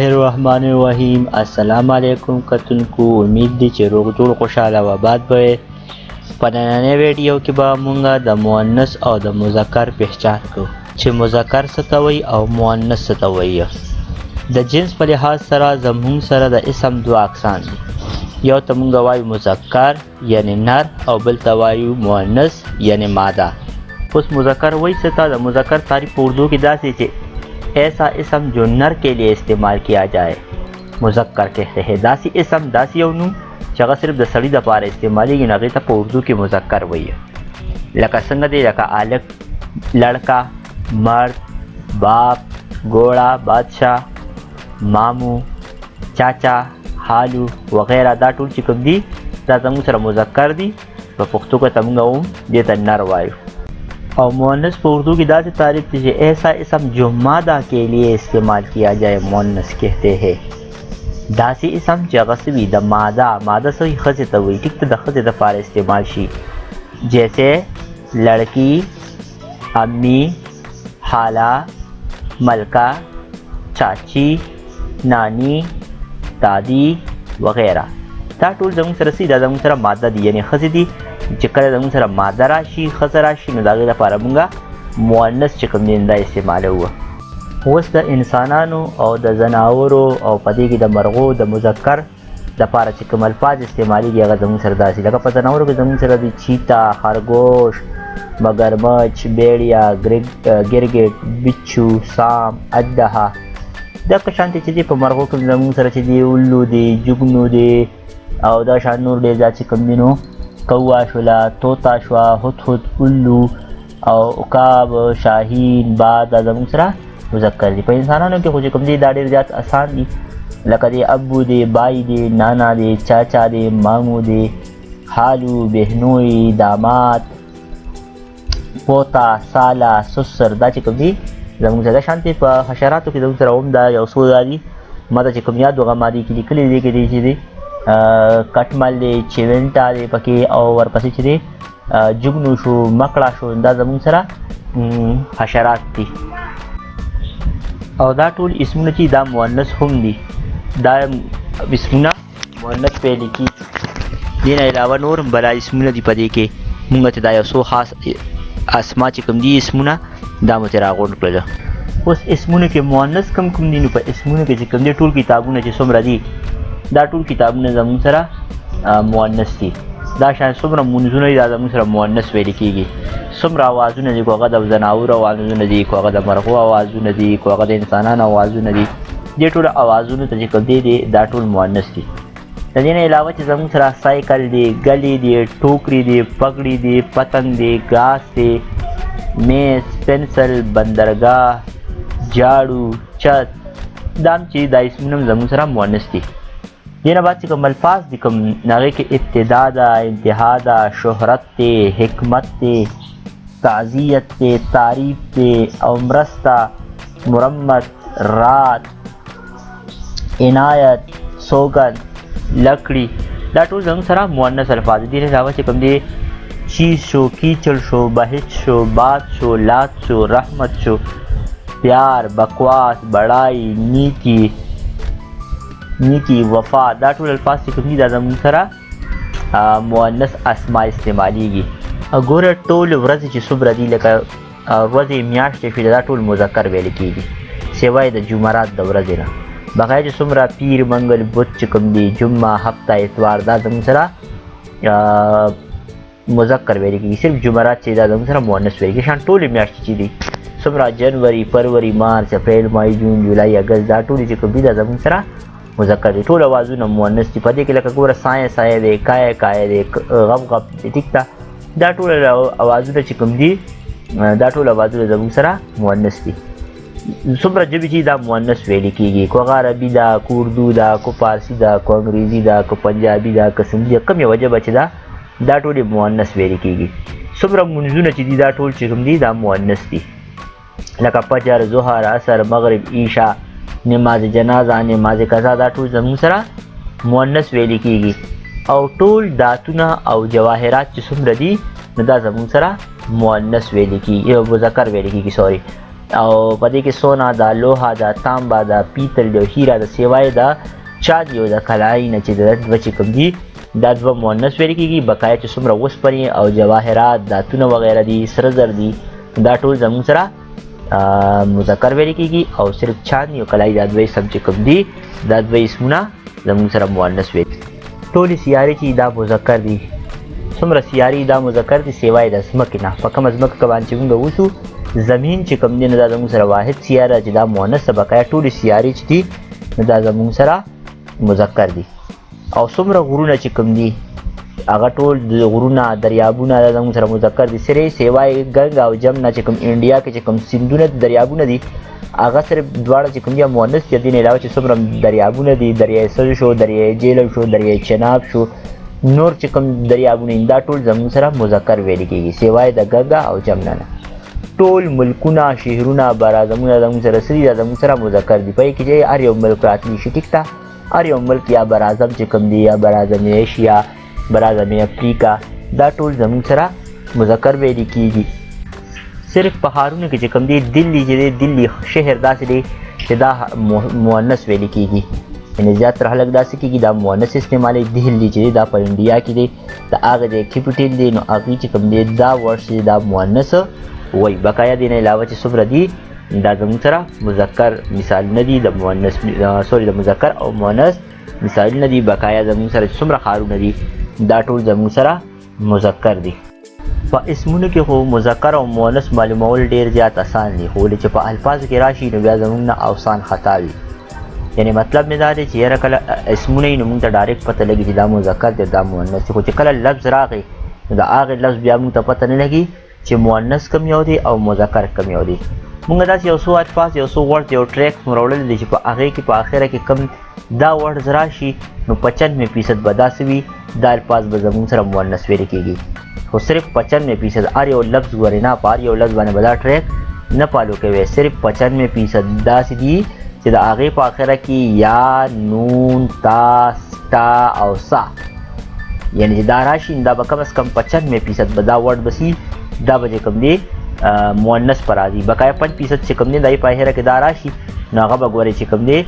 बिस्मिल्लाहिर्रहमानिर्रहीम। अस्सलाम वालेकुम कतुनको उम्मीद दी چې روغ جوړ خوشاله و آباد به په نننۍ ویډیو کې به مونږ د مؤنث او د مذکر پہچان کوو چې مذکر څه ته وایي او مؤنث څه ته وایي. د جنس په لحاظ سره زموږ سره د اسم دوه اقسام دي، یو ته مونږ وایو مذکر یعنی نر او بل ته وایو مؤنث یعنی ماده. اوس مذکر وایي څه ته؟ د مذکر تعریف په اردو کې داسې چې ایسا اسم جو نر کے لیے استعمال کیا جائے مذکر کہتے ہیں. داسی اسم داسی یو نوم چې هغه صرف د سړي دپاره استعمالیږي نو هغې ته په اردو کې مذکر وایي. لکه څنګه دی؟ لکه الک، لڑکا، مرد، باپ، گوڑا، بادشاہ، مامو، چاچا، حالو وغیرہ. دا ټول چې کوم دي دا زموږ سره مذکر دي، په پښتو کې ته موږ هم دې ته نر وایو. اور مؤنث په اردو کی داسې تعریف تھی کہ ایسا اسم جو مادہ کے لیے استعمال کیا جائے مؤنث کہتے ہیں. داسې اسم چې هغه څه وي د ماده څه وي؟ ښځې ته وایي. ټیک ته د ښځې دپاره استعمال شي، جیسے لڑکی، امی، خالہ، ملکہ، چاچی، نانی، دادی وغیرہ. دا ټول زموږ سره څه دي؟ دا زموږ سره ماده دي، یعنی ښځې دي. چې کله زموږ سره ماده راشي، ښځه راشي، نو د هغې لپاره مونږ مؤنث چې کوم دی دا استعمالوو. اوس د انسانانو او د ځناورو او په دې کې د مرغو د مذکر دپاره چې کوم الفاظ استعمالیږي هغه زموږ سره داسې. لکه په ځناورو کې زموږ سره د چیتا، خرګوش، مگرمچ، بیړیا، ګرګټ، بچو، سام، اژدها. دغه شانتې چې دی په مرغو کې زموږ سره چې دی الو دی، جګنو دی او دا شان نور ډېر زیات چې کوم دي نو کوا شولا، طوطا شوه، هدهد، الو او عقاب، شاهین، باد. دا زموږ سره مذکر دي. په انسانانو کې خو چې کوم دي دا ډېر زیات اسان دي، لکه دی ابو دی، بای دی، نانا دی، چاچا دی، مامو دی، خالو، بهنوی، داماد، پوتا، سالا، سسر. دا چې کوم دي زموږ سره شانتې په حشراتو کې زموږ سره هم دا یو څو دا دي. ما ته چې کوم یاد وغه مادي کې لیکلي دي کې دی چې دی کټمل دی، چیونټا دی پکې، او ورپسې چې دی جګنو شو، مکړه شو. دا زموږ سره حشرات دي. او دا ټول اسمونه چې دا مؤنث هم دي، دا اسمونه مؤنث ویل کېږي. دې نه علاوه نور هم بلا اسمونه دي په دې کې. مونږ ته دا یو څو خاص اسما چې کوم دي اسمونه دا مو ترې راغونډ کړل. اوس اسمونو کې مؤنث کم کوم دي؟ نو په اسمونو کې چې کوم دي ټول کتابونه چې څومره دي دا ټول کتابونه زموږ سره مؤنث دي. دا شاید څومره منځونه دي دا زموږ سره مؤنث ویل کېږي. څومره اوازونه دي، کو هغه د ځناورو اوازونه دي، کو هغه د مرغو اوازونه دي، کو هغه د انسانانو اوازونه دي. دې ټولو اوازونو ته چې کوم دی دا ټول مؤنث دي. د دې نه علاوه چې زموږ سره سایکل دی، ګلې دی، ټوکري دی، پګړي دی، پتنګ دی، ګاس دی، میز، پنسل، بندرګاه، جاړو، چت. دا هم چې دا اسمونه زموږ سره مؤنث دي. دې نه بعد چې کوم الفاظ دي کوم هغې کې ابتدا ده، انتها ده، شهرت دی، حکمت دی، تعزیت دی، تعریف دی او مرسته، مرمت، رات، عنایت، سوګند، لکړي. دا ټول زموږ سره مؤنث الفاظ دي. دې نه علاوه چې کوم دی چیز شو، کیچړ شو، بهج شو، باد شو، لات شو، رحمت شو، پیار، بکواس، بڑائی، نیکی، وفا. دا ټول الفاظ چې کوم دي دا زموږ سره مؤنث اسما استعمالیږي. ګوره ټول ورځې چې څومره دي لکه ورځې، میاشتې شوې دا ټول مذکر ویل کېږي، سوای د جمعرات د ورځې نه. بقیه چې څومره پیر، منګل، بت چې کوم دي، جمعه، هفته، اتوار دا زموږ سره مذکر ویل کېږي. صرف جمعرات چې دا زموږ سره مؤنث ویل کېږي. شان ټولې میاشتې چې دي څومره جنوري، فروری، مارچ، اپریل، مای، جون، جولای، اګست دا ټولې چې کوم دي دا زموږ سره مذکر دي. ټول اوازونه مؤنث دي. په دې کې لکه ګوره سایه سایه دی، کایه کایه دی، غب غب دی. ټیک ده؟ دا ټول اوازونه چې کوم دي دا ټول اوازونه زموږ سره مؤنث دي. څومره ژبې چې دا مؤنث ویل کېږي، کو هغه عربي ده، کو اردو ده، کو فارسي ده، کو انګریزي ده، کو پنجابي ده، که سندي ده، کوم یوه ژبه چې ده دا ټولې مؤنث ویل کېږي. څومره منځونه چې دي دا ټول چې کوم دي دا مؤنث دي، لکه فجر، ظهر، عصر، مغرب، عشاء، نماز جنازه، نماز قضا. دا ټول زموږ سره مؤنث ویل کېږي. او ټول داتونه او جواهرات چې څومره دي نو دا زموږ سره مؤنث ویل کېږي، مذکر ویل کېږي. سوري، او په دې کې سونا دا، لوها دا، تانبا دا، پیتل دا، هیره دا، سیوای دا، چاندي او د کلایي نه چې د دوه چې کوم دي دا دوه مؤنث ویل کېږي. بقایا چې څومره اوسپنې او جواهرات، داتونه وغیره دي، سره زر دي، دا ټول زموږ سره مذکر ویل کېږي. او صرف چاندي او کلایي دا دوه اسم چې کوم دي دا دوه اسمونه زموږ سره مؤنث ویل. ټولې سیارې چې دا مذکر دي، څومره سیارې دا مذکر دي سیوای د ځمکې نه. په کومه ځمکه کې باندې چې موږ اوسو زمین چې کوم دی نو دا زموږ سره واحد سیاره چې دا مؤنث ده. بقایا ټولې سیارې چې دي نو دا زموږ سره مذکر دي. او څومره غرونه چې کوم دي هغه ټول غرونه، دریابونه دا زموږ سره مذکر دي. صرف سیوای ګنګ او جمنا چې کوم انډیا کې چې کوم سیندونه دریابونه دي هغه صرف دواړه چې کوم دي مؤنث دي. دې نه علاوه چې څومره دریابونه دي، دریای سر شو، دریای جیلم شو، دریای چناب شو، نور چې کوم دریابونه دا ټول زموږ سره مذکر ویل کېږي سیوای د ګنګ او جمنا نه. ټول ملکونه، شهرونه، براعظمونه زموږ سره سړي دا زموږ سره مذکر دي. په کې چې هر یو ملک راتلی شي ټیک ته، هر یو ملک یا براعظم چې کوم دی یا براعظم ایشیا، براعظم افریقا دا ټول زموږ سره مذکر ویل کېږي. صرف په ښارونو کې چې کوم دی دلی چې دی، دلی شهر داسې دی چې دا مؤنث ویل کېږي. یعنې زیاتره خلک داسې کېږي دا مؤنث استعمالوي. دهلی چې دی دا په انډیا کې دی، د هغه د کیپیټل دی نو هغې چې کوم دی دا ورډ چې دا مؤنث وایي. بقایا دې نه علاوه چې څومره دي دا زموږ سره مذکر مثالونه دي د مؤنث د مذکر او مؤنث مثالونه دي. بقایا زموږ سره څومره ښارونه دي دا ټول زموږ سره مذکر دي. په اسمونو کې خو مذکر او مؤنث معلومول ډېر زیات اسان دي، خو چې په الفاظو کې راشي نو بیا زموږ نه اوسان خطا وي. یعنې مطلب مې دا دی چې یاره کله اسمونه وي نو موږ ته ډایرکټ پته لګي چې دا مذکر دی دا مؤنث دی. خو چې کله لفظ راغی نو د هغې لفظ بیا موږ ته پته نه لګي چې مؤنث کوم یو دی او مذکر کوم یو دی. موږ داسې یو څو الفاظ، یو څو ورډ، یو ټریکس مو راوړلی دی چې په هغې کې په اخره کې کوم دا ورډز راشي نو 95% به داسې وي دا الفاظ به زموږ سره مؤنث ویل کېږي. خو صرف 95% هر یو لفظ ګورې نه، په هر یو لفظ باندې به دا ټریک نه فالو کوي. صرف 95% داسې دي چې د هغې په اخره کې یا، نون، تا، ستا او سا یعنې چې دا راشي دا به کم از کم 95% به دا ورډ بسي دا به چې کوم دی مؤنث پر راځي. بقایا 5% چې کوم دی دای په اخره کې دا راشي نو هغه به ګورئ چې کوم دی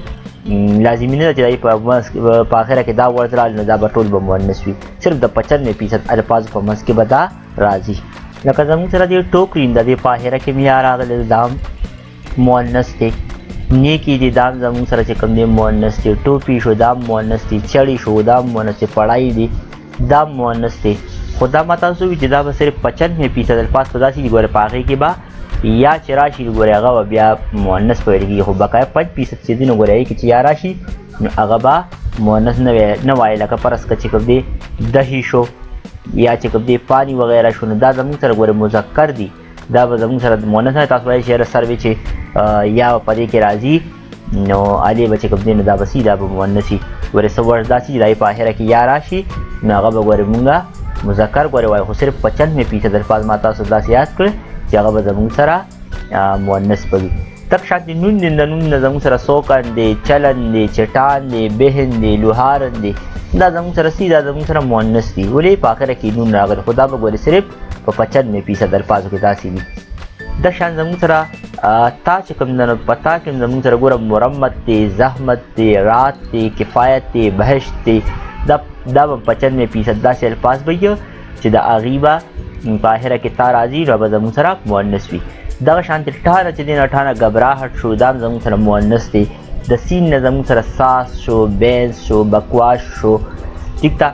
لازمي نه ده چې دای په اخره کې دا ورډ راغلی نو دا به ټول به مؤنث وي. صرف د 95% الفاظو په منځ کې به دا راځي. لکه زموږ سره دی ټوکرین د دې په اخره کې بیا راغلی دا مؤنث دی. نیکي دي دا زموږ سره چې کوم دی مؤنث دی. ټوپي شو دا مؤنث دی. چړی شو دا مؤنث دی. پړای دی دا مؤنث دی. خو دا ما تاسو وي چې دا به صرف 95% الفاظ په داسې دي ګوره په هغې کې به یا چې راشي ګورې هغه به بیا مؤنث په ویل کېږي. خو بقایا 5% چې دي نو ګورې هغې کې چې یا راشي نو هغه به مؤنث نه وایي. لکه فرض کړه چې کوم دی دهي شو یا چې کوم دی پانی وغیره شو نو دا زموږ سره ګورې مذکر دي. دا به زموږ سره مؤنث نه. تاسو وایئ چې یاره سر وی چې یا په دې کې راځي نو علي به چې کوم دی نو دا به سي دا به مؤنث وي. ګورې څه ورډ داسې چې دای په اخره کې یا راشي نو هغه به ګورې مونږه مذکر ګورې وایو. خو صرف 95% الفاظ ما تاسو داسې یاد کړئ چې هغه به زموږ سره مؤنث به وي. تک شانتې نون دی، د نون نه زموږ سره سوکن دی، چلن دی، چټان دی، بهن دی، لوهارن دی دا زموږ سره سي دا زموږ سره مؤنث دي. ولې په اخره کې نون راغلی خو دا به ګورې صرف په 95% الفاظو کې داسې وي. د شان زموږ سره تا چې کوم ده نو په تا کې زموږ سره ګوره مرمت دی، زحمت دی، رات دی، کفایت دی، بهشت دی دا به 95% داسې الفاظ به وي چې د هغې به په اخره کې تا راځي نو به زموږ سره مؤنث وي. دغه شانتې ټانه چې دی نو ټانه ګبراهټ شو دا هم زموږ سره مؤنث دی. د سین نه زموږ سره ساس شو، بینز شو، بکواس شو ټیک ته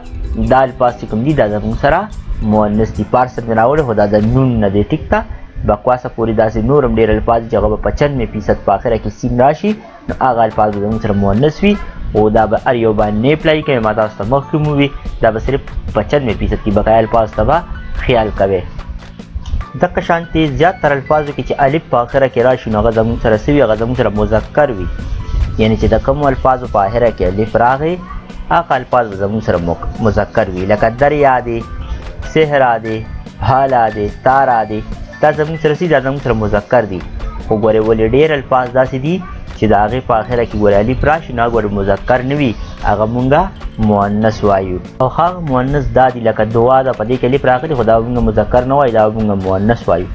دا الفاظ چې کوم دي دا زموږ سره مؤنث دي. پارسل مې راوړی خو دا د نون نه دی ټیک ته. بکواسه پورې داسې نور هم ډېر الفاظ چې هغه به 95% په اخره کې سین راشي نو هغه الفاظ به زموږ سره مؤنث وي. او دا به هر یو باندې نه اپلای کوي. ما تاسو ته مخکې مو وي دا به صرف 95% کې بقایا الفاظ ته به خیال کوئ. دغه شانتې زیاتره الفاظو کې چې الف په اخره کې راشي نو هغه زموږ سره څه وي هغه زموږ سره مذکر وي. یعنې چې د کومو الفاظو په اخره کې الف راغی هغه الفاظ به زموږ سره مذکر وي. لکه دریا دی، صحرا دی، حالا دی، تارا دی دا زموږ سره دا زموږ سره مذکر دي. خو ګورې ولې ډېر الفاظ داسې دي چې د هغې په اخره کې ګورې الف راشي نو ګورې مذکر نه وي هغه مونږه مؤنث وایو. او هغه مؤنث دا دي لکه دعا ده په دې کې الف راغلي خو دا مونږ مذکر نه وایو دا مونږ مؤنث وایو.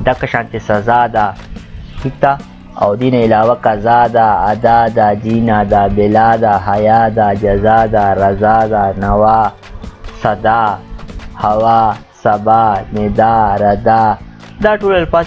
دغه شانتې سزا ده، ٹھیک تا او دین علاوه قضا ده ادا ده جینا ده بلا ده حیا ده جزا ده رضا ده نوا صدا هوا سبا ندا ردا دا ټول الفاظ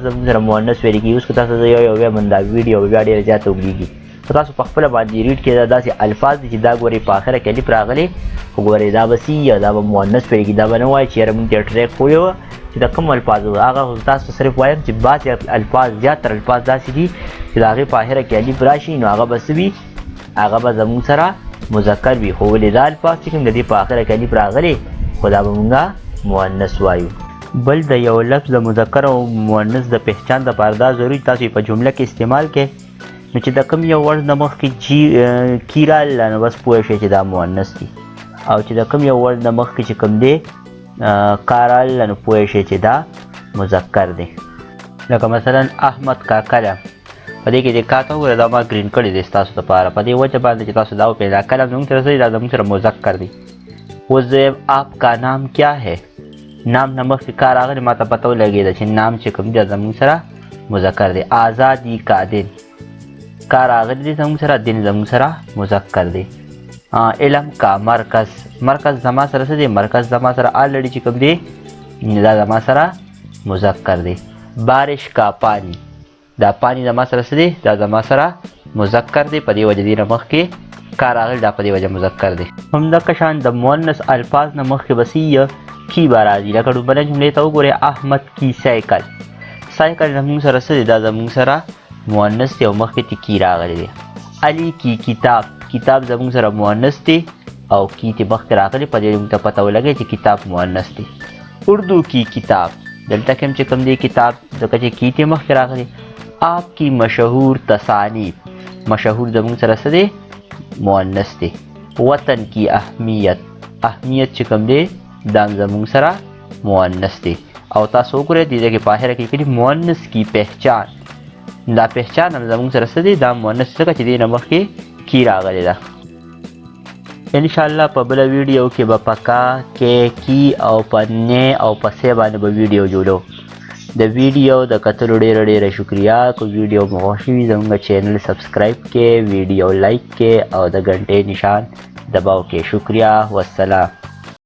زموږ سره مؤنث ویل کېږي. اوس که تاسو یو بیا من دا ویډیو بیا ډېره زیاته اوږدېږي خو تاسو په خپله باندې ریډ کړئ دا داسې الفاظ دي چې دا ګورئ په آخره کې الف راغلی خو ګورئ دا به سی یا دا به مؤنث ویل کېږي. دا به نه وایي چې یاره مونږ ته ټریک ووی وه چې د کوم الفاظ وو هغه خو تاسو صرف وایم چې بعضې الفاظ زیاتره الفاظ داسې دي چې د هغې په آخره کې الف راشي نو هغه به څه وي هغه به زموږ سره مذکر وي خو ولې دا الفاظ چې کوم د دې په آخره کې الف راغلی خو دا به مونږ مؤنث وایو. بل د یو لفظ د مذکر او مؤنث د پہچان دپاره دا ضروري تاسو په جمله کې استعمال کړئ نو چې د کوم یو ورډ نه مخکې کی راغله نو بس پوه شئ چې دا مؤنث دی او چې د کوم یو ورډ نه مخکې چې کوم دی کا راغله نو پوه شئ چې دا مذکر دی. لکه مثلا احمد کاکا ده په دې کې د کا ته وګوره دا ما ګرین کړی دی ستاسو دپاره په دې وجه باندې چې تاسو دا وپوهئ دا کلم زموږ سره څه دی دا زموږ سره مذکر دی. اوس دویم آپ کا نام کیا ہے نام نه مخکې کا راغلی ما ته پته ولګېده چې نام چې کوم دی زموږ سره مذکر دی. آزادی کا دن کا راغلی دی زموږ سره دن زموږ سره مذکر دی. علم کا مرکز زما سره څه دی مرکز زما سره آلریډي چې کوم دی دا زما سره مذکر دی. بارش کا پانی دا پانی زما سره څه دی دا زما سره مذکر دی په دې وجه دی نه مخکې کا راغلی دا په دې وجه مذکر دی. همدغه شان د مؤنث الفاظ نه مخکې به کی به راځي لکه ډوبنه جملې ته وګورئ احمد کی سایکل زموږ سره څه دی دا زموږ سره مؤنث دی او مخکې ته کی راغلی دی. علی کی کتاب زموږ سره مؤنث دی او کی ته مخکې راغلی په دې موږ ته پته ولګی چې کتاب مؤنث دی. اردو کی کتاب دلته کې هم چې کوم دی کتاب ځکه چې کی ته مخکې راغلی. آپ کی مشهور تصانیف مشهور زموږ سره څه دی مؤنث دی. وطن کی اهمیت چې کوم دی دا زموږ سره مؤنث دی او تاسو وګورئ دې کې په آخره کې لیکلي مؤنث کی پہچان دا پہچان هم زموږ سره څه دی دا مؤنث ځکه چې دې نه مخکې کی راغلی ده. انشاءالله په بله ویډیو کې به په کا کې کی او په نه او په سې باندې به ویډیو جوړو. د ویډیو د کتلو ډېره شکریه. که ویډیو مو خوښ وي زموږ چینل سبسکرایب کې ویډیو لایک کې او د غنټې نشان دباو کې. شکریه والسلام.